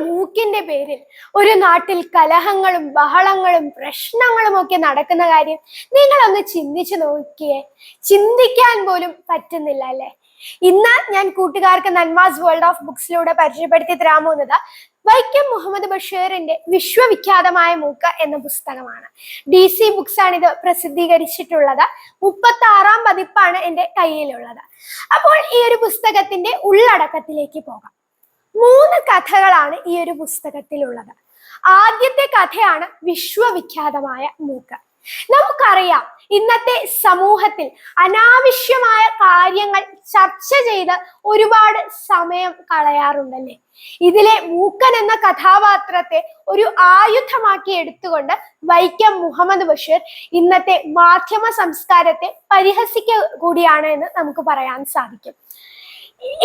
മൂക്കിന്റെ പേരിൽ ഒരു നാട്ടിൽ കലഹങ്ങളും ബഹളങ്ങളും പ്രശ്നങ്ങളും ഒക്കെ നടക്കുന്ന കാര്യം നിങ്ങളൊന്ന് ചിന്തിച്ചു നോക്കിയേ. ചിന്തിക്കാൻ പോലും പറ്റുന്നില്ല അല്ലെ? ഇന്ന് ഞാൻ കൂട്ടുകാർക്ക് നന്മാസ് വേൾഡ് ഓഫ് ബുക്സിലൂടെ പരിചയപ്പെടുത്തി തരാൻ പോകുന്നത് വൈക്കം മുഹമ്മദ് ബഷീറിന്റെ വിശ്വവിഖ്യാതമായ മൂക്ക് എന്ന പുസ്തകമാണ്. DC ബുക്സ് ആണ് ഇത് പ്രസിദ്ധീകരിച്ചിട്ടുള്ളത്. 36-ാം പതിപ്പാണ് എൻ്റെ കയ്യിലുള്ളത്. അപ്പോൾ ഈ ഒരു പുസ്തകത്തിന്റെ ഉള്ളടക്കത്തിലേക്ക് പോകാം. 3 കഥകളാണ് ഈ ഒരു പുസ്തകത്തിലുള്ളത്. ആദ്യത്തെ കഥയാണ് വിശ്വവിഖ്യാതമായ മൂക്ക്. നമുക്കറിയാം, ഇന്നത്തെ സമൂഹത്തിൽ അനാവശ്യമായ കാര്യങ്ങൾ ചർച്ച ചെയ്ത് ഒരുപാട് സമയം കളയാറുണ്ടല്ലേ. ഇതിലെ മൂക്കൻ എന്ന കഥാപാത്രത്തെ ഒരു ആയുധമാക്കി എടുത്തുകൊണ്ട് വൈക്കം മുഹമ്മദ് ബഷീർ ഇന്നത്തെ മാധ്യമ സംസ്കാരത്തെ പരിഹസിക്കുക കൂടിയാണ് എന്ന് നമുക്ക് പറയാൻ സാധിക്കും.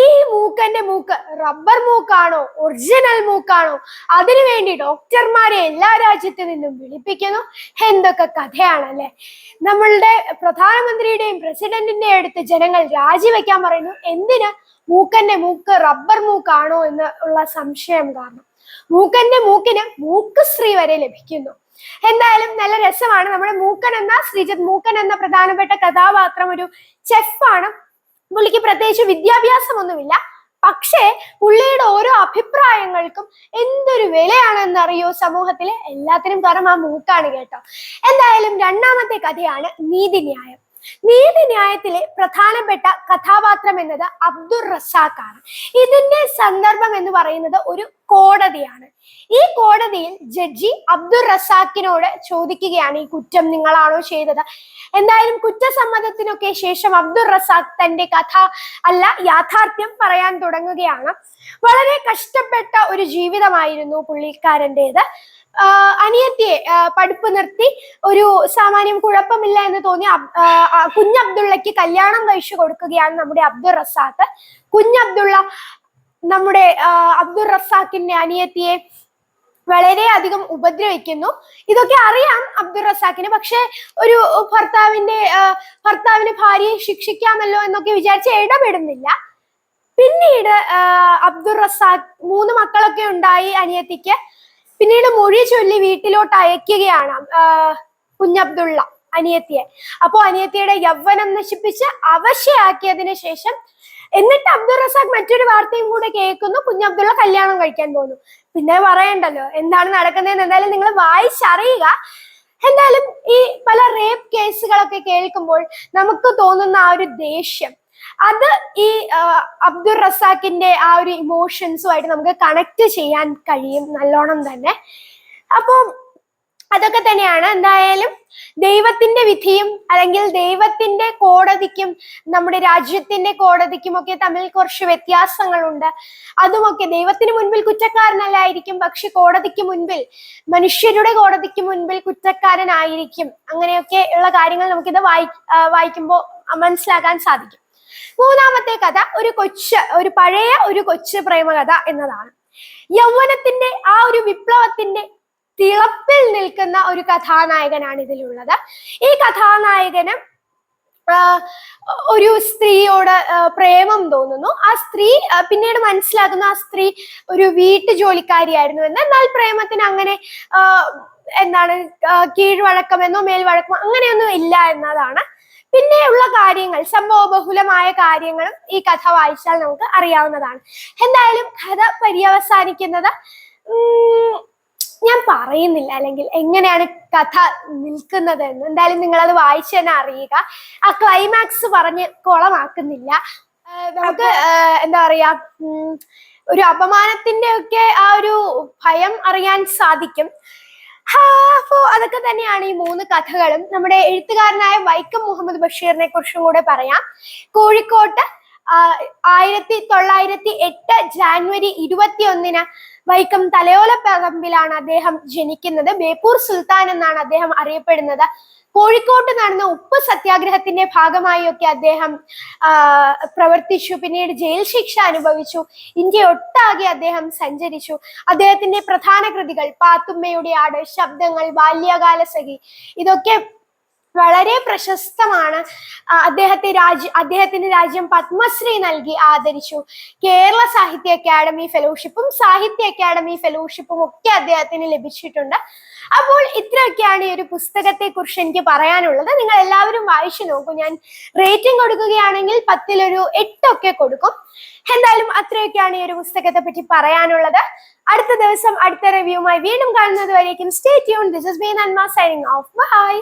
ഈ മൂക്കന്റെ മൂക്ക് റബ്ബർ മൂക്കാണോ, ഒറിജിനൽ മൂക്കാണോ, അതിനുവേണ്ടി ഡോക്ടർമാരെ എല്ലാ രാജ്യത്തു നിന്നും വിളിപ്പിക്കുന്നു. എന്തൊക്കെ കഥയാണല്ലേ. നമ്മളുടെ പ്രധാനമന്ത്രിയുടെയും പ്രസിഡന്റിന്റെയും അടുത്ത് ജനങ്ങൾ രാജിവെക്കാൻ പറയുന്നു. എന്തിന്? മൂക്കന്റെ മൂക്ക് റബ്ബർ മൂക്കാണോ എന്ന് ഉള്ള സംശയം കാരണം. മൂക്കന്റെ മൂക്കിന് മൂക്കുശ്രീ വരെ ലഭിക്കുന്നു. എന്തായാലും നല്ല രസമാണ്. നമ്മുടെ ശ്രീജിത്ത് മൂക്കൻ എന്ന പ്രധാനപ്പെട്ട കഥാപാത്രം ഒരു ചെഫാണ്. പുള്ളിക്ക് പ്രത്യേകിച്ച് വിദ്യാഭ്യാസമൊന്നുമില്ല. പക്ഷേ പുള്ളിയുടെ ഓരോ അഭിപ്രായങ്ങൾക്കും എന്തൊരു വിലയാണെന്നറിയോ സമൂഹത്തിലെ. എല്ലാത്തിനും കാരണം ആ മൂക്കാണ് കേട്ടോ. എന്തായാലും രണ്ടാമത്തെ കഥയാണ് നീതിന്യായം. നീതിന്യായത്തിലെ പ്രധാനപ്പെട്ട കഥാപാത്രം എന്നത് അബ്ദുൾ റസാഖാണ്. ഇതിന്റെ സന്ദർഭം എന്ന് പറയുന്നത് ഒരു കോടതിയാണ്. ഈ കോടതിയിൽ ജഡ്ജി അബ്ദുൾ റസാഖിനോട് ചോദിക്കുകയാണ്, ഈ കുറ്റം നിങ്ങളാണോ ചെയ്തത്? എന്തായാലും കുറ്റസമ്മതത്തിനൊക്കെ ശേഷം അബ്ദുൾ റസാഖ് തന്റെ കഥ അല്ല യാഥാർത്ഥ്യം പറയാൻ തുടങ്ങുകയാണ്. വളരെ കഷ്ടപ്പെട്ട ഒരു ജീവിതമായിരുന്നു പുള്ളിക്കാരൻ്റെത്. അനിയത്തിയെ പഠിപ്പ് നിർത്തി ഒരു സാമാന്യം കുഴപ്പമില്ല എന്ന് തോന്നി കുഞ്ഞബ്ദുള്ളക്ക് കല്യാണം കഴിച്ചു കൊടുക്കുകയാണ് നമ്മുടെ അബ്ദുൾ റസാഖ്. കുഞ്ഞബ്ദുള്ള നമ്മുടെ അബ്ദുൾ റസാഖിന്റെ അനിയത്തിയെ വളരെയധികം ഉപദ്രവിക്കുന്നു. ഇതൊക്കെ അറിയാം അബ്ദുൾ റസാഖിന്. പക്ഷെ ഒരു ഭർത്താവിന് ഭാര്യയെ ശിക്ഷിക്കാമല്ലോ എന്നൊക്കെ വിചാരിച്ച് ഇടപെടുന്നില്ല. പിന്നീട് അബ്ദുൾ റസാഖ് 3 മക്കളൊക്കെ ഉണ്ടായി അനിയത്തിക്ക്. പിന്നീട് മൊഴി ചൊല്ലി വീട്ടിലോട്ട് അയക്കുകയാണ് കുഞ്ഞബ്ദുള്ള അനിയത്തിയെ. അപ്പോ അനിയത്തിയുടെ യൗവനം നശിപ്പിച്ച് അവശയാക്കിയതിന് ശേഷം എന്നിട്ട് അബ്ദുൾ റസാഖ് മറ്റൊരു വാർത്തയും കൂടെ കേൾക്കുന്നു, കുഞ്ഞബ്ദുള്ള കല്യാണം കഴിക്കാൻ പോകുന്നു. പിന്നെ പറയണ്ടല്ലോ എന്താണ് നടക്കുന്നതെന്ന്. എന്തായാലും നിങ്ങൾ വായിച്ചറിയുക. എന്തായാലും ഈ പല റേപ്പ് കേസുകളൊക്കെ കേൾക്കുമ്പോൾ നമുക്ക് തോന്നുന്ന ആ ഒരു ദേഷ്യം, അത് ഈ അബ്ദുൾ റസാഖിന്റെ ആ ഒരു ഇമോഷൻസുമായിട്ട് നമുക്ക് കണക്ട് ചെയ്യാൻ കഴിയും നല്ലോണം തന്നെ. അപ്പോൾ അതൊക്കെ തന്നെയാണ്. എന്തായാലും ദൈവത്തിന്റെ വിധിയും അല്ലെങ്കിൽ ദൈവത്തിന്റെ കോടതിക്കും നമ്മുടെ രാജ്യത്തിന്റെ കോടതിക്കും ഒക്കെ തമ്മിൽ കുറച്ച് വ്യത്യാസങ്ങളുണ്ട്. അതുമൊക്കെ ദൈവത്തിന് മുൻപിൽ കുറ്റക്കാരനല്ലായിരിക്കും, പക്ഷെ കോടതിക്ക് മുൻപിൽ, മനുഷ്യരുടെ കോടതിക്ക് മുൻപിൽ കുറ്റക്കാരനായിരിക്കും. അങ്ങനെയൊക്കെ ഉള്ള കാര്യങ്ങൾ നമുക്കിത് വായിക്കുമ്പോൾ മനസ്സിലാക്കാൻ സാധിക്കും. മൂന്നാമത്തെ കഥ ഒരു പഴയ കൊച്ചു പ്രേമകഥ എന്നതാണ്. യൗവനത്തിന്റെ ആ ഒരു വിപ്ലവത്തിന്റെ തിളപ്പിൽ നിൽക്കുന്ന ഒരു കഥാനായകനാണ് ഇതിലുള്ളത്. ഈ കഥാനായകന് ഒരു സ്ത്രീയോട് പ്രേമം തോന്നുന്നു. ആ സ്ത്രീ പിന്നീട് മനസ്സിലാക്കുന്നു ആ സ്ത്രീ ഒരു വീട്ടുജോലിക്കാരിയായിരുന്നു എന്ന്. എന്നാൽ പ്രേമത്തിന് അങ്ങനെ കീഴ്വഴക്കമെന്നോ മേൽവഴക്കമോ അങ്ങനെയൊന്നും ഇല്ല എന്നതാണ്. പിന്നെയുള്ള കാര്യങ്ങൾ, സംഭവബഹുലമായ കാര്യങ്ങളും ഈ കഥ വായിച്ചാൽ നമുക്ക് അറിയാവുന്നതാണ്. എന്തായാലും കഥ പര്യവസാനിക്കുന്നത് ഞാൻ പറയുന്നില്ല, അല്ലെങ്കിൽ എങ്ങനെയാണ് കഥ നിൽക്കുന്നത് എന്ന്. എന്തായാലും നിങ്ങളത് വായിച്ചു തന്നെ അറിയുക. ആ ക്ലൈമാക്സ് പറഞ്ഞ് കുളമാക്കുന്നില്ല. നമുക്ക് എന്താ പറയാ, ഒരു അപമാനത്തിന്റെ ഒക്കെ ആ ഒരു ഭയം അറിയാൻ സാധിക്കും. അപ്പോ അതൊക്കെ തന്നെയാണ് ഈ 3 കഥകളും. നമ്മുടെ എഴുത്തുകാരനായ വൈക്കം മുഹമ്മദ് ബഷീറിനെ കുറിച്ചും കൂടെ പറയാം. കോഴിക്കോട്ട് 1908 ജാനുവരി 21 വൈക്കം തലയോലപ്പറമ്പിലാണ് അദ്ദേഹം ജനിക്കുന്നത്. ബേപ്പൂർ സുൽത്താൻ എന്നാണ് അദ്ദേഹം അറിയപ്പെടുന്നത്. കോഴിക്കോട്ട് നടന്ന ഉപ്പ് സത്യാഗ്രഹത്തിന്റെ ഭാഗമായി ഒക്കെ അദ്ദേഹം പ്രവർത്തിച്ചു. പിന്നീട് ജയിൽ ശിക്ഷ അനുഭവിച്ചു. ഇന്ത്യ ഒട്ടാകെ അദ്ദേഹം സഞ്ചരിച്ചു. അദ്ദേഹത്തിന്റെ പ്രധാന കൃതികൾ പാത്തുമ്മയുടെ ആട്, ശബ്ദങ്ങൾ, ബാല്യകാലസഖി, ഇതൊക്കെ വളരെ പ്രശസ്തമാണ്. അദ്ദേഹത്തിന് രാജ്യം പത്മശ്രീ നൽകി ആദരിച്ചു. കേരള സാഹിത്യ അക്കാദമി ഫെലോഷിപ്പും സാഹിത്യ അക്കാദമി ഫെലോഷിപ്പും ഒക്കെ അദ്ദേഹത്തിന് ലഭിച്ചിട്ടുണ്ട്. അപ്പോൾ ഇത്രയൊക്കെയാണ് ഈ ഒരു പുസ്തകത്തെ കുറിച്ച് എനിക്ക് പറയാനുള്ളത്. നിങ്ങൾ എല്ലാവരും വായിച്ചു നോക്കൂ. ഞാൻ റേറ്റിംഗ് കൊടുക്കുകയാണെങ്കിൽ 10-ഒരു 8 ഒക്കെ കൊടുക്കും. എന്തായാലും അത്രയൊക്കെയാണ് ഈ ഒരു പുസ്തകത്തെ പറ്റി പറയാനുള്ളത്. അടുത്ത ദിവസം അടുത്ത റിവ്യൂമായി വീണ്ടും കാണുന്നത് വരേക്കും stay tune. This is me നന്മ സൈനിങ് ഓഫ്. ബൈ.